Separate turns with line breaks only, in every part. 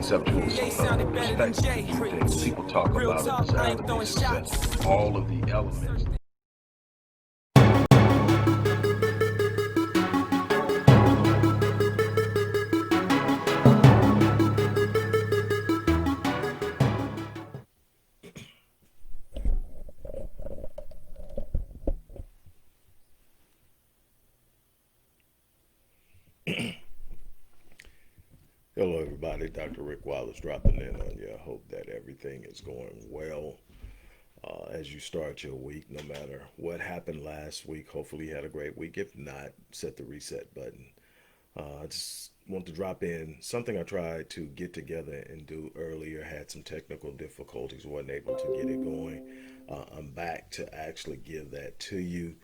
conceptual perspective to view things. People talk about a desire to be successful, all of the elements.
Hello, everybody. Dr. Rick Wallace dropping in on you. I hope that everything is going well as you start your week. No matter what happened last week, hopefully you had a great week. If not, set the reset button. I just want to drop in something I tried to get together and do earlier. Had some technical difficulties, wasn't able to get it going. I'm back to actually give that to you.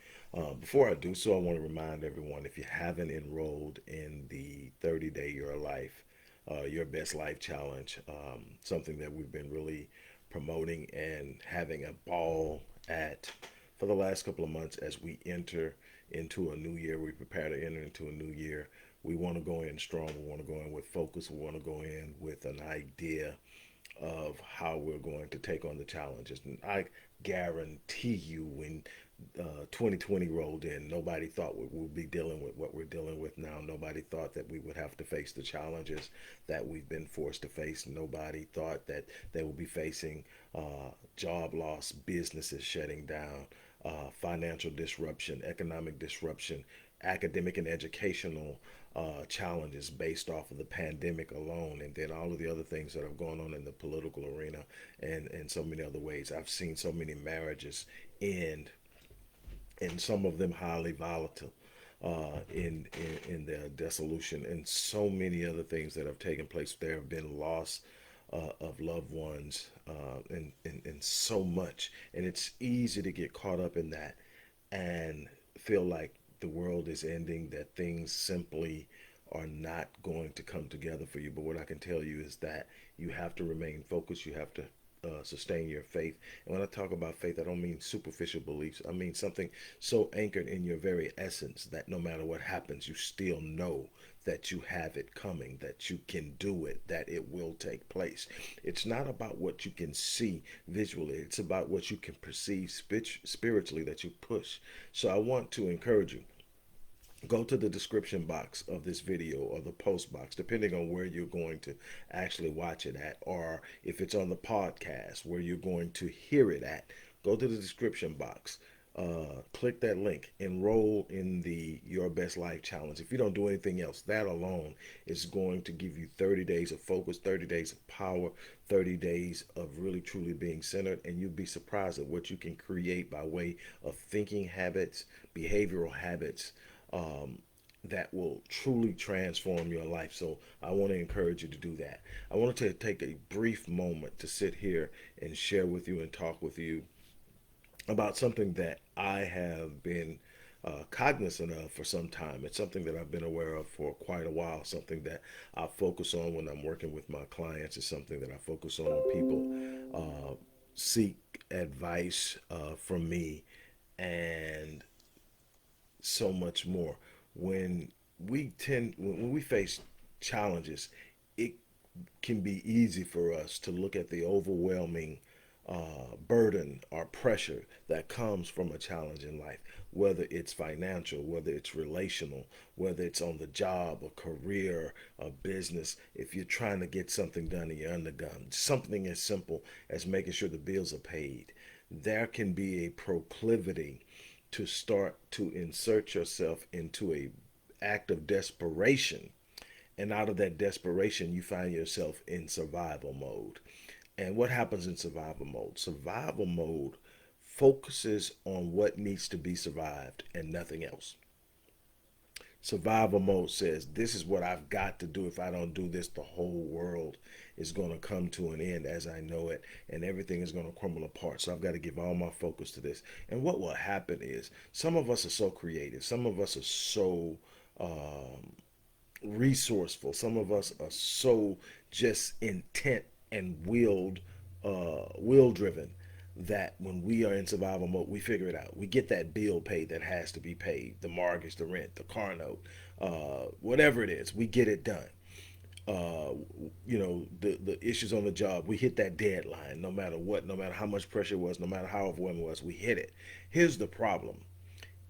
Before I do so, I want to remind everyone, if you haven't enrolled in the 30-day Your Best Life Challenge, something that we've been really promoting and having a ball at for the last couple of months as we enter into a new year. We prepare to enter into a new year. We want to go in strong. We want to go in with focus. We want to go in with an idea of how we're going to take on the challenges. And I guarantee you, when 2020 rolled in, nobody thought we would be dealing with what we're dealing with now. Nobody thought that we would have to face the challenges that we've been forced to face. Nobody thought that they would be facing job loss, businesses shutting down, financial disruption, economic disruption, academic and educational challenges based off of the pandemic alone, and then all of the other things that are going on in the political arena and so many other ways. I've seen so many marriages end, and some of them highly volatile in their dissolution, and so many other things that have taken place. There have been loss of loved ones and so much, and it's easy to get caught up in that and feel like the world is ending, that things simply are not going to come together for you. But what I can tell you is that you have to remain focused. You have to sustain your faith. And when I talk about faith, I don't mean superficial beliefs. I mean something so anchored in your very essence that no matter what happens, you still know that you have it coming, that you can do it, that it will take place. It's not about what you can see visually. It's about what you can perceive spiritually, that you push. So I want to encourage you, go to the description box of this video or the post box, depending on where you're going to actually watch it at, or if it's on the podcast where you're going to hear it at. Go to the description box, click that link, enroll in the Your Best Life Challenge. If you don't do anything else, that alone is going to give you 30 days of focus, 30 days of power, 30 days of really truly being centered, and you'll be surprised at what you can create by way of thinking habits, behavioral habits, that will truly transform your life. So I want to encourage you to do that. I wanted to take a brief moment to sit here and share with you and talk with you about something that I have been cognizant of for some time. It's something that I've been aware of for quite a while, something that I focus on when I'm working with my clients. It's something that I focus on when people seek advice from me, and so much more. When we face challenges, it can be easy for us to look at the overwhelming burden or pressure that comes from a challenge in life, whether it's financial, whether it's relational, whether it's on the job, a career, a business. If you're trying to get something done and you're undergone, something as simple as making sure the bills are paid, there can be a proclivity to start to insert yourself into a act of desperation, and out of that desperation you find yourself in survival mode. And what happens in survival mode? Survival mode focuses on what needs to be survived and nothing else. Survival mode says, this is what I've got to do. If I don't do this, the whole world is going to come to an end as I know it, and everything is going to crumble apart. So I've got to give all my focus to this. And what will happen is, some of us are so creative. Some of us are so resourceful. Some of us are so just intent and will driven, that when we are in survival mode, we figure it out. We get that bill paid that has to be paid, the mortgage, the rent, the car note, whatever it is, we get it done. uh, the issues on the job. We hit that deadline no matter what, no matter how much pressure it was, no matter how overwhelming it was, we hit it. Here's the problem.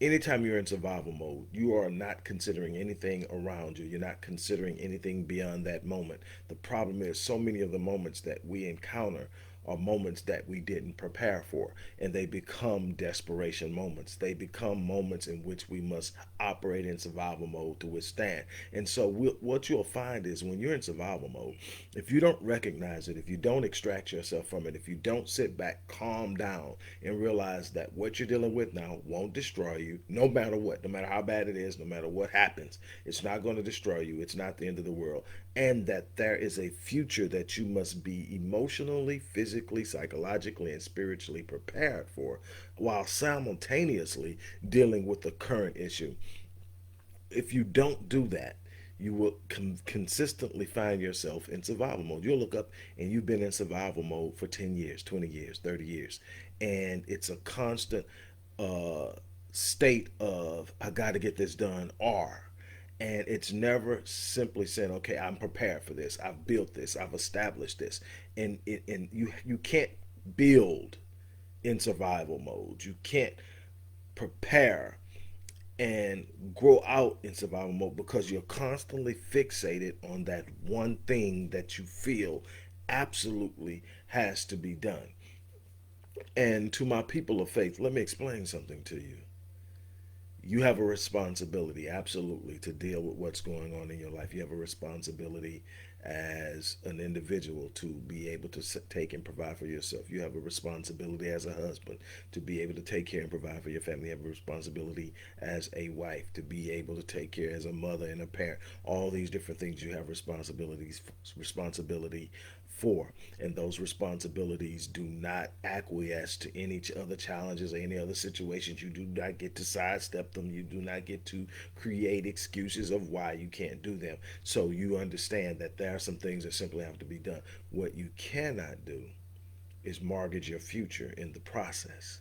Anytime you're in survival mode, you are not considering anything around you. You're not considering anything beyond that moment. The problem is so many of the moments that we encounter are moments that we didn't prepare for, and they become desperation moments. They become moments in which we must operate in survival mode to withstand. And so what you'll find is when you're in survival mode, if you don't recognize it, if you don't extract yourself from it, if you don't sit back, calm down, and realize that what you're dealing with now won't destroy you, no matter what, no matter how bad it is, no matter what happens, it's not going to destroy you. It's not the end of the world. And that there is a future that you must be emotionally, physically, psychologically, and spiritually prepared for, while simultaneously dealing with the current issue. If you don't do that, you will consistently find yourself in survival mode. You'll look up and you've been in survival mode for 10 years, 20 years, 30 years. And it's a constant uh, state of, I got to get this done, or. And it's never simply saying, okay, I'm prepared for this. I've built this. I've established this. And you can't build in survival mode. You can't prepare and grow out in survival mode because you're constantly fixated on that one thing that you feel absolutely has to be done. And to my people of faith, let me explain something to you. You have a responsibility, absolutely, to deal with what's going on in your life. You have a responsibility as an individual to be able to take and provide for yourself. You have a responsibility as a husband to be able to take care and provide for your family. You have a responsibility as a wife to be able to take care as a mother and a parent. All these different things you have responsibility for, and those responsibilities do not acquiesce to any other challenges or any other situations. You do not get to sidestep them. You do not get to create excuses of why you can't do them. So you understand that there are some things that simply have to be done. What you cannot do is mortgage your future in the process.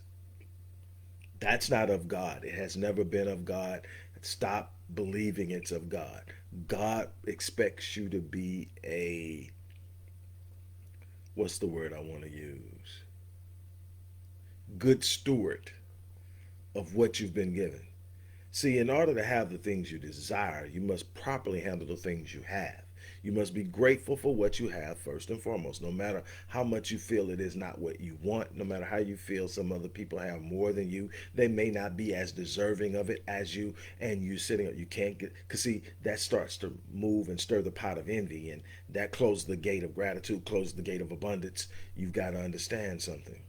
That's not of God. It has never been of God. Stop believing it's of God. God expects you to be a, what's the word I want to use? Good steward of what you've been given. See, in order to have the things you desire, you must properly handle the things you have. You must be grateful for what you have first and foremost, no matter how much you feel it is not what you want, no matter how you feel some other people have more than you. They may not be as deserving of it as you, and you sitting, you can't get, because see, that starts to move and stir the pot of envy, and that closes the gate of gratitude, closes the gate of abundance. You've got to understand something,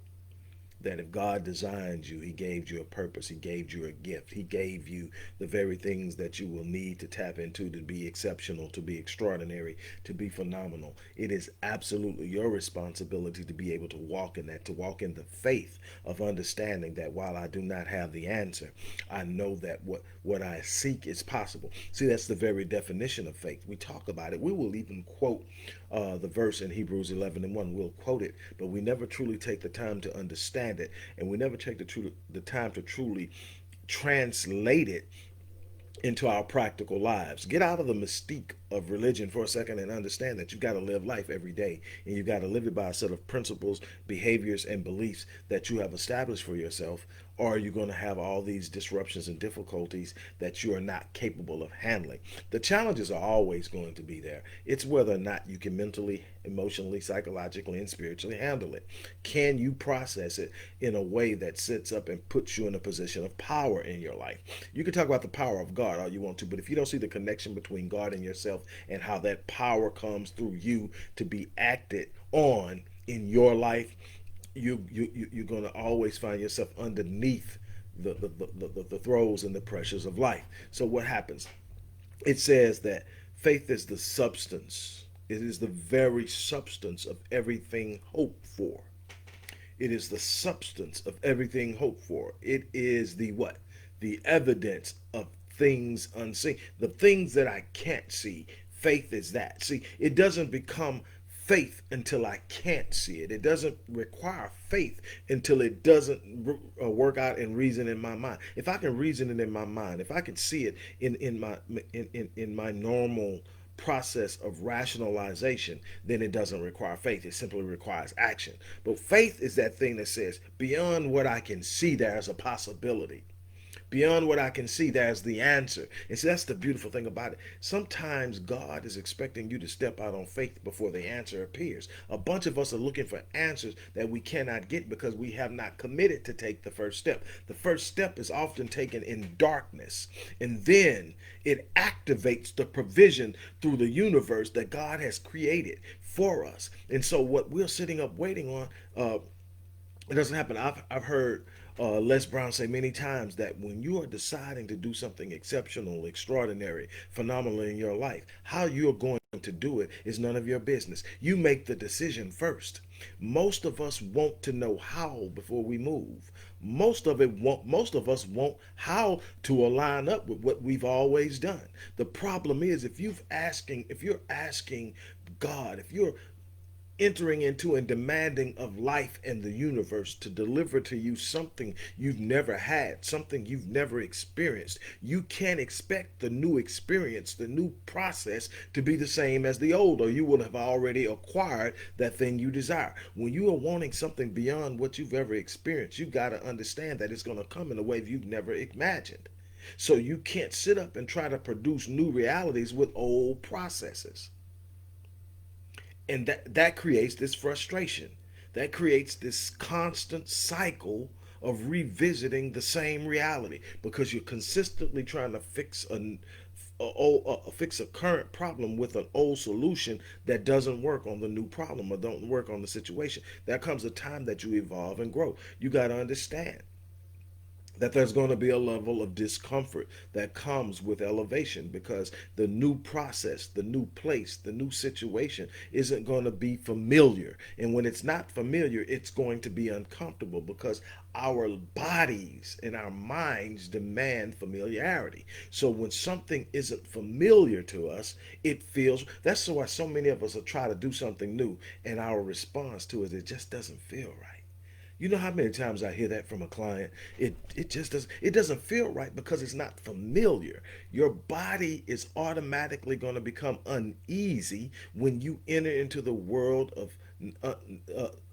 that if God designed you, He gave you a purpose, He gave you a gift, He gave you the very things that you will need to tap into to be exceptional, to be extraordinary, to be phenomenal. It is absolutely your responsibility to be able to walk in that, to walk in the faith of understanding that while I do not have the answer, I know that what I seek is possible. See, that's the very definition of faith. We talk about it. We will even quote the verse in Hebrews 11:1. We'll quote it, but we never truly take the time to understand it, and we never take the time to truly translate it into our practical lives. Get out of the mystique of religion for a second and understand that you've got to live life every day, and you've got to live it by a set of principles, behaviors, and beliefs that you have established for yourself, or you're going to have all these disruptions and difficulties that you are not capable of handling. The challenges are always going to be there. It's whether or not you can mentally, emotionally, psychologically, and spiritually handle it. Can you process it in a way that sets up and puts you in a position of power in your life? You can talk about the power of God all you want to, but if you don't see the connection between God and yourself and how that power comes through you to be acted on in your life, you're going to always find yourself underneath the throes and the pressures of life. So what happens? It says that faith is the substance. It is the very substance of everything hoped for. It is the substance of everything hoped for. It is the what? The evidence of things unseen. The things that I can't see. Faith is that. See, it doesn't become faith until I can't see it. It doesn't require faith until it doesn't work out and reason in my mind. If I can reason it in my mind, if I can see it in my normal process of rationalization, then it doesn't require faith. It simply requires action. But faith is that thing that says, beyond what I can see, there's a possibility. Beyond what I can see, there's the answer. And see, that's the beautiful thing about it. Sometimes God is expecting you to step out on faith before the answer appears. A bunch of us are looking for answers that we cannot get because we have not committed to take the first step. The first step is often taken in darkness, and then it activates the provision through the universe that God has created for us. And so, what we're sitting up waiting on, it doesn't happen. I've heard Les Brown say many times that when you are deciding to do something exceptional, extraordinary, phenomenal in your life, how you're going to do it is none of your business. You make the decision first. Most of us want to know how before we move. Most of us want how to align up with what we've always done. The problem is if you're asking God, if you're entering into and demanding of life and the universe to deliver to you something you've never had, something you've never experienced, you can't expect the new experience, the new process to be the same as the old, or you will have already acquired that thing you desire. When you are wanting something beyond what you've ever experienced, you've got to understand that it's going to come in a way you've never imagined. So you can't sit up and try to produce new realities with old processes. And that creates this frustration. That creates this constant cycle of revisiting the same reality because you're consistently trying to fix a current problem with an old solution that doesn't work on the new problem or don't work on the situation. There comes a time that you evolve and grow. You got to understand that there's going to be a level of discomfort that comes with elevation because the new process, the new place, the new situation isn't going to be familiar. And when it's not familiar, it's going to be uncomfortable because our bodies and our minds demand familiarity. So when something isn't familiar to us, it feels that's why so many of us will try to do something new and our response to it just doesn't feel right. You know how many times I hear that from a client? It just doesn't feel right because it's not familiar. Your body is automatically going to become uneasy when you enter into the world uh,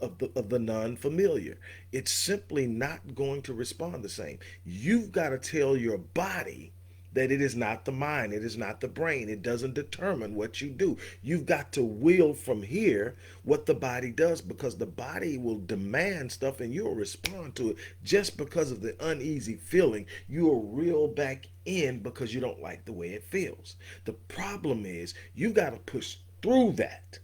of the non-familiar. It's simply not going to respond the same. You've got to tell your body that it is not the mind, it is not the brain. It doesn't determine what you do. You've got to will from here what the body does because the body will demand stuff and you'll respond to it just because of the uneasy feeling. You'll reel back in because you don't like the way it feels. The problem is you've got to push through that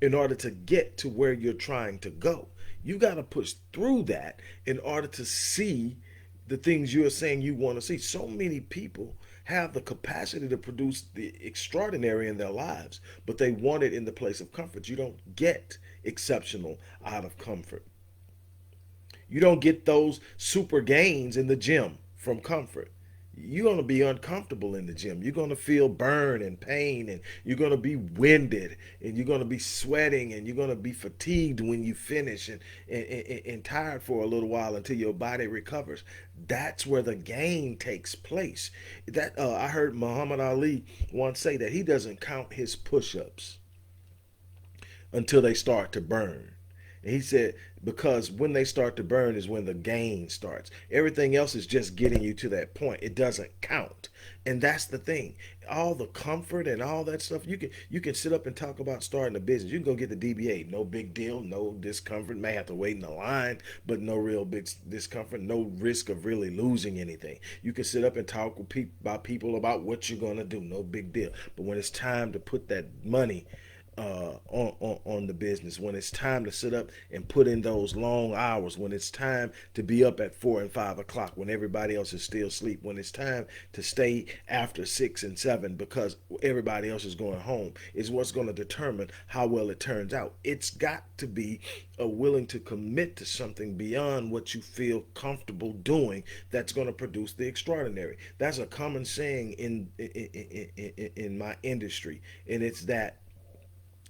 in order to get to where you're trying to go. You've got to push through that in order to see the things you're saying you want to see. So many people have the capacity to produce the extraordinary in their lives, but they want it in the place of comfort. You don't get exceptional out of comfort. You don't get those super gains in the gym from comfort. You're going to be uncomfortable in the gym. You're going to feel burn and pain, and you're going to be winded, and you're going to be sweating, and you're going to be fatigued when you finish and tired for a little while until your body recovers. That's where the gain takes place. That I heard Muhammad Ali once say that he doesn't count his push-ups until they start to burn. And he said, because when they start to burn is when the gain starts. Everything else is just getting you to that point. It doesn't count. And that's the thing. All the comfort and all that stuff, you can sit up and talk about starting a business. You can go get the DBA. No big deal, no discomfort. May have to wait in the line, but no real big discomfort, no risk of really losing anything. You can sit up and talk with people about what you're going to do. No big deal. But when it's time to put that money on the business, when it's time to sit up and put in those long hours, when it's time to be up at 4 and 5 o'clock, when everybody else is still asleep, when it's time to stay after 6 and 7 because everybody else is going home, is what's going to determine how well it turns out. It's got to be willing to commit to something beyond what you feel comfortable doing that's going to produce the extraordinary. That's a common saying in my industry, and it's that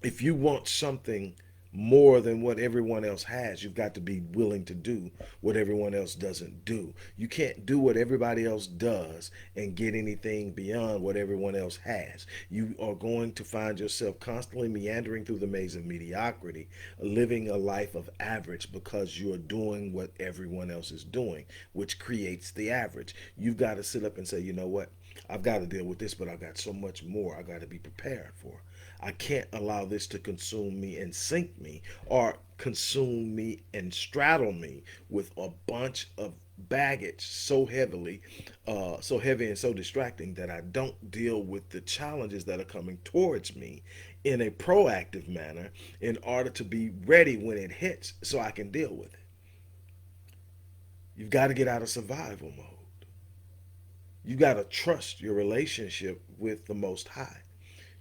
if you want something more than what everyone else has. You've got to be willing to do what everyone else doesn't do. You can't do what everybody else does and get anything beyond what everyone else has. You are going to find yourself constantly meandering through the maze of mediocrity, living a life of average because you're doing what everyone else is doing, which creates the average. You've got to sit up and say, you know what? I've got to deal with this, but I've got so much more I got to be prepared for. I can't allow this to consume me and sink me, or consume me and straddle me with a bunch of baggage so heavy and so distracting that I don't deal with the challenges that are coming towards me in a proactive manner in order to be ready when it hits so I can deal with it. You've got to get out of survival mode. You got to trust your relationship with the Most High.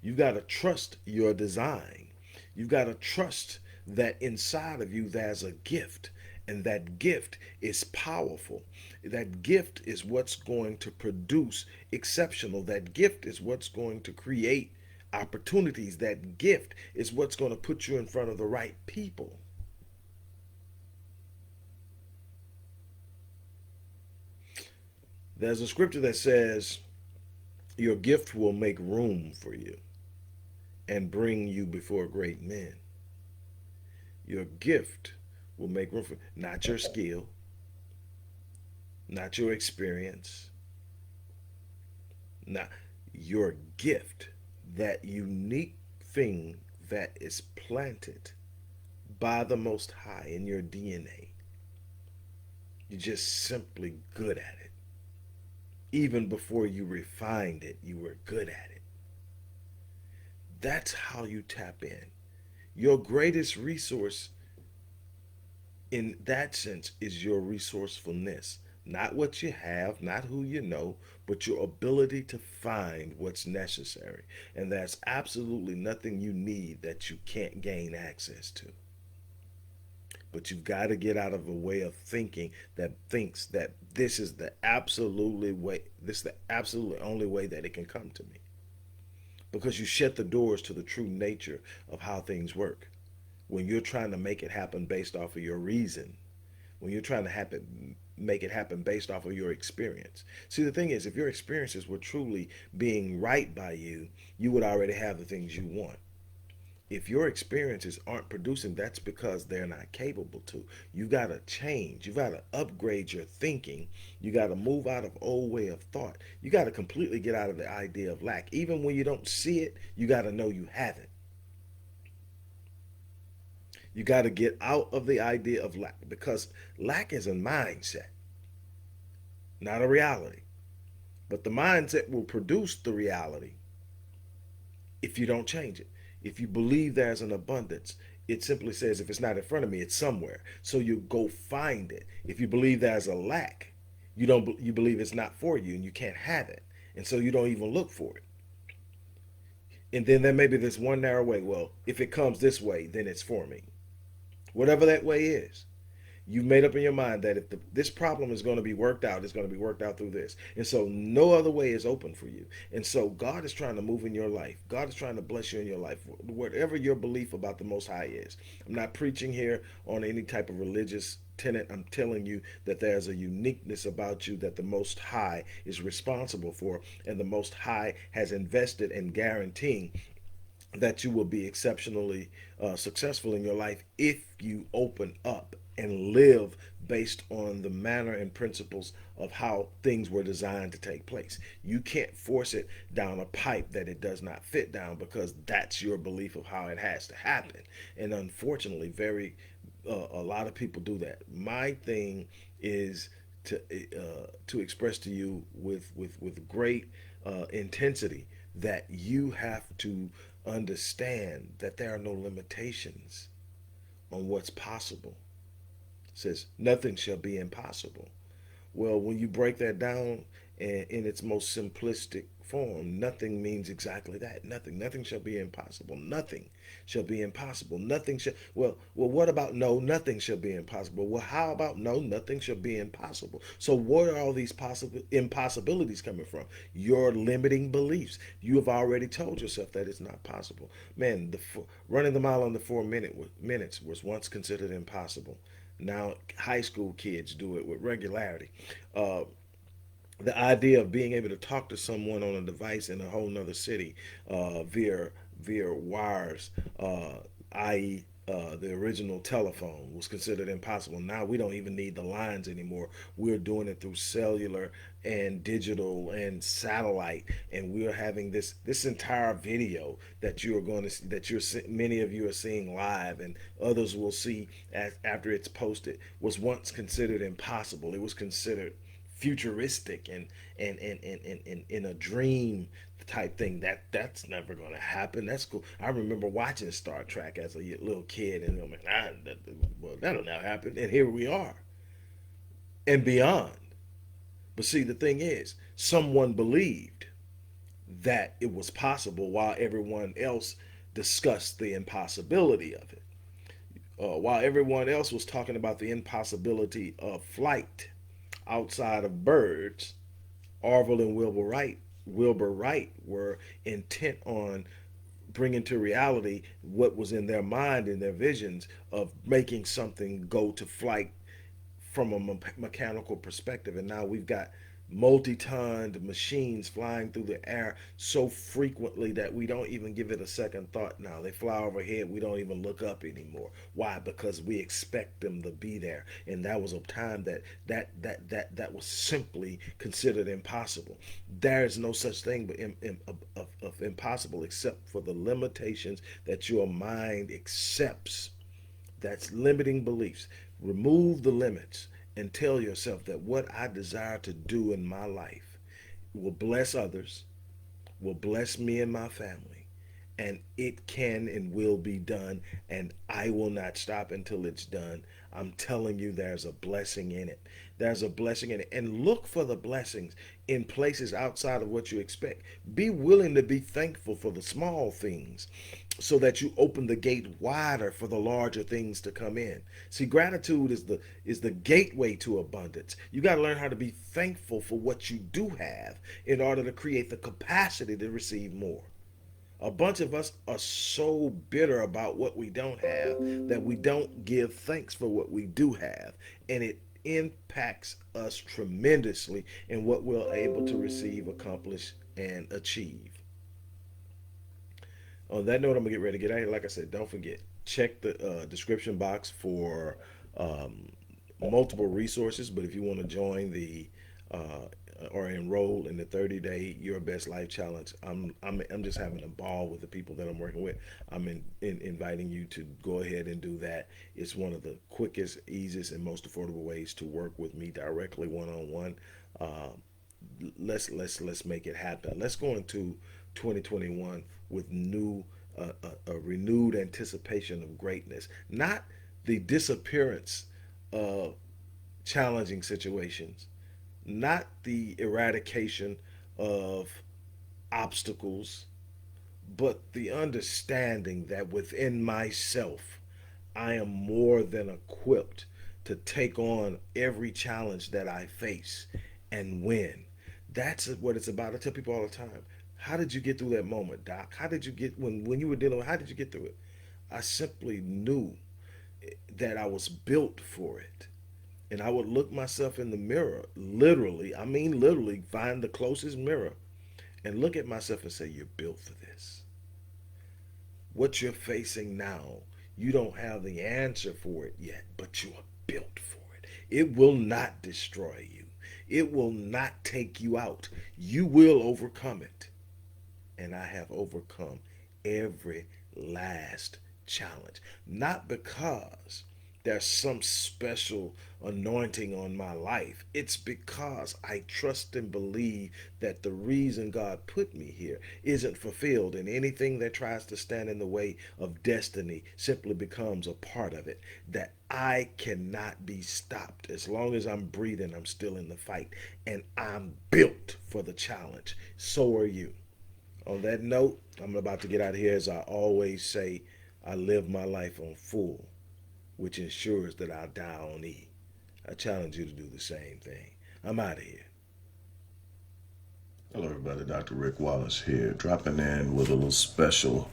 You've got to trust your design. You've got to trust that inside of you there's a gift, and that gift is powerful. That gift is what's going to produce exceptional. That gift is what's going to create opportunities. That gift is what's going to put you in front of the right people. There's a scripture that says, your gift will make room for you and bring you before great men. Your gift will make room for, not your skill, not your experience, not your gift, that unique thing that is planted by the Most High in your DNA. You're just simply good at it. Even before you refined it, you were good at it. That's how you tap in. Your greatest resource in that sense is your resourcefulness. Not what you have, not who you know, but your ability to find what's necessary. And there's absolutely nothing you need that you can't gain access to. But you've got to get out of a way of thinking that thinks that this is the absolutely way, this is the absolutely only way that it can come to me. Because you shut the doors to the true nature of how things work. When you're trying to make it happen based off of your reason, when you're trying to make it happen based off of your experience. See, the thing is, if your experiences were truly being right by you, you would already have the things you want. If your experiences aren't producing, that's because they're not capable to. You got to change. You got to upgrade your thinking. You got to move out of old way of thought. You got to completely get out of the idea of lack. Even when you don't see it, you got to know you have it. You got to get out of the idea of lack, because lack is a mindset, not a reality. But the mindset will produce the reality if you don't change it. If you believe there's an abundance, it simply says if it's not in front of me, it's somewhere. So you go find it. If you believe there's a lack, you believe it's not for you and you can't have it. And so you don't even look for it. And then there may be this one narrow way. Well, if it comes this way, then it's for me. Whatever that way is. You've made up in your mind that if this problem is going to be worked out, it's going to be worked out through this. And so no other way is open for you. And so God is trying to move in your life. God is trying to bless you in your life, whatever your belief about the Most High is. I'm not preaching here on any type of religious tenet. I'm telling you that there's a uniqueness about you that the Most High is responsible for, and the Most High has invested in guaranteeing that you will be exceptionally successful in your life if you open up and live based on the manner and principles of how things were designed to take place. You can't force it down a pipe that it does not fit down, because that's your belief of how it has to happen. And unfortunately, a lot of people do that. My thing is to express to you with great intensity that you have to understand that there are no limitations on what's possible. It says nothing shall be impossible. Well, when you break that down in its most simplistic form. Nothing means exactly that. Nothing. Nothing shall be impossible. Nothing shall be impossible. Nothing shall. Well. What about no? Nothing shall be impossible. Well, how about no? Nothing shall be impossible. So, where are all these possible impossibilities coming from? Your limiting beliefs. You have already told yourself that it's not possible. Man, running the mile under 4 minutes was once considered impossible. Now, high school kids do it with regularity. Uh, the idea of being able to talk to someone on a device in a whole nother city via wires, i.e., the original telephone was considered impossible. Now we don't even need the lines anymore. We're doing it through cellular and digital and satellite, and we're having this entire video that you are going to see, that many of you are seeing live, and others will see after it's posted. Was once considered impossible. It was considered futuristic and in a dream type thing. That's never going to happen. That's cool. I remember watching Star Trek as a little kid, and I'm like, well, that'll now happen, and here we are, and beyond. But see, the thing is, someone believed that it was possible while everyone else discussed the impossibility of it. While everyone else was talking about the impossibility of flight outside of birds, Orville and Wilbur Wright were intent on bringing to reality what was in their mind and their visions of making something go to flight from a mechanical perspective. And now we've got multi-tonned machines flying through the air so frequently that we don't even give it a second thought. Now they fly overhead, we don't even look up anymore. Why? Because we expect them to be there. And that was a time that was simply considered impossible. There is no such thing but of impossible except for the limitations that your mind accepts. That's limiting beliefs. Remove the limits and tell yourself that what I desire to do in my life will bless others, will bless me and my family, and it can and will be done, and I will not stop until it's done. I'm telling you, there's a blessing in it. There's a blessing in it. And look for the blessings in places outside of what you expect. Be willing to be thankful for the small things so that you open the gate wider for the larger things to come in. See, gratitude is the gateway to abundance. You got to learn how to be thankful for what you do have in order to create the capacity to receive more. A bunch of us are so bitter about what we don't have that we don't give thanks for what we do have. And it impacts us tremendously in what we're able to receive, accomplish, and achieve. On that note, I'm gonna get ready to get out of here. Like I said, don't forget, check the description box for um, multiple resources. But if you want to join the or enroll in the 30-day Your Best Life Challenge, I'm just having a ball with the people that I'm working with. I'm inviting you to go ahead and do that. It's one of the quickest, easiest, and most affordable ways to work with me directly, one on one. Let's make it happen. Let's go into 2021 with a renewed anticipation of greatness, not the disappearance of challenging situations, not the eradication of obstacles, but the understanding that within myself I am more than equipped to take on every challenge that I face and win. That's what it's about. I tell people all the time, how did you get through that moment, Doc? How did you get when you were dealing with, how did you get through it? I simply knew that I was built for it. And I would look myself in the mirror, literally, I mean literally, find the closest mirror and look at myself and say, you're built for this. What you're facing now, you don't have the answer for it yet, but you are built for it. It will not destroy you. It will not take you out. You will overcome it. And I have overcome every last challenge. Not because there's some special anointing on my life. It's because I trust and believe that the reason God put me here isn't fulfilled, and anything that tries to stand in the way of destiny simply becomes a part of it. That I cannot be stopped. As long as I'm breathing, I'm still in the fight, and I'm built for the challenge. So are you. On that note, I'm about to get out of here. As I always say, I live my life on full, which ensures that I'll die on E. I challenge you to do the same thing. I'm out of here. Hello, everybody. Dr. Rick Wallace here, dropping in with a little special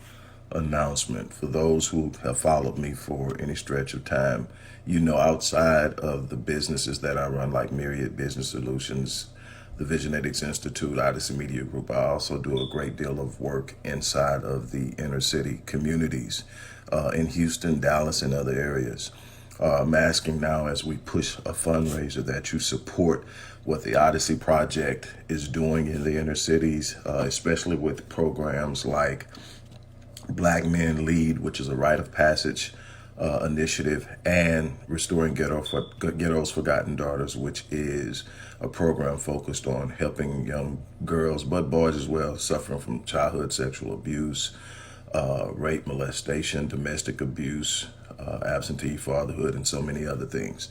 announcement. For those who have followed me for any stretch of time, you know, outside of the businesses that I run, like Myriad Business Solutions, the Visionetics Institute, Odyssey Media Group, I also do a great deal of work inside of the inner city communities in Houston, Dallas, and other areas. I'm asking now, as we push a fundraiser, that you support what the Odyssey Project is doing in the inner cities, especially with programs like Black Men Lead, which is a rite of passage initiative, and Restoring Ghettos Forgotten Daughters, which is a program focused on helping young girls, but boys as well, suffering from childhood sexual abuse, rape, molestation, domestic abuse, absentee fatherhood, and so many other things.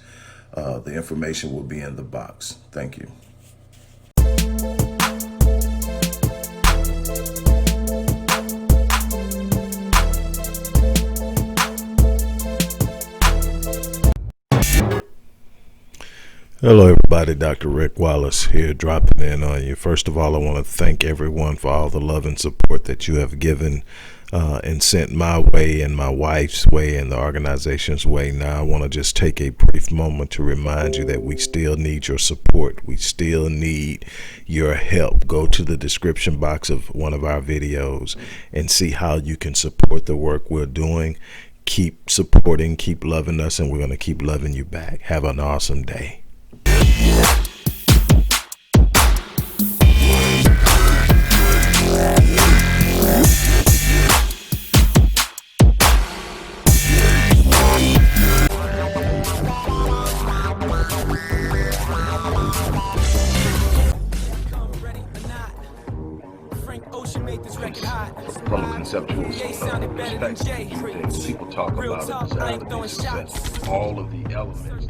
The information will be in the box. Thank you. Hello, everybody. Dr. Rick Wallace here, dropping in on you. First of all, I want to thank everyone for all the love and support that you have given and sent my way and my wife's way and the organization's way. Now, I want to just take a brief moment to remind you that we still need your support. We still need your help. Go to the description box of one of our videos and see how you can support the work we're doing. Keep supporting, keep loving us, and we're going to keep loving you back. Have an awesome day.
From a conceptual perspective, things people talk about it as success. All of the elements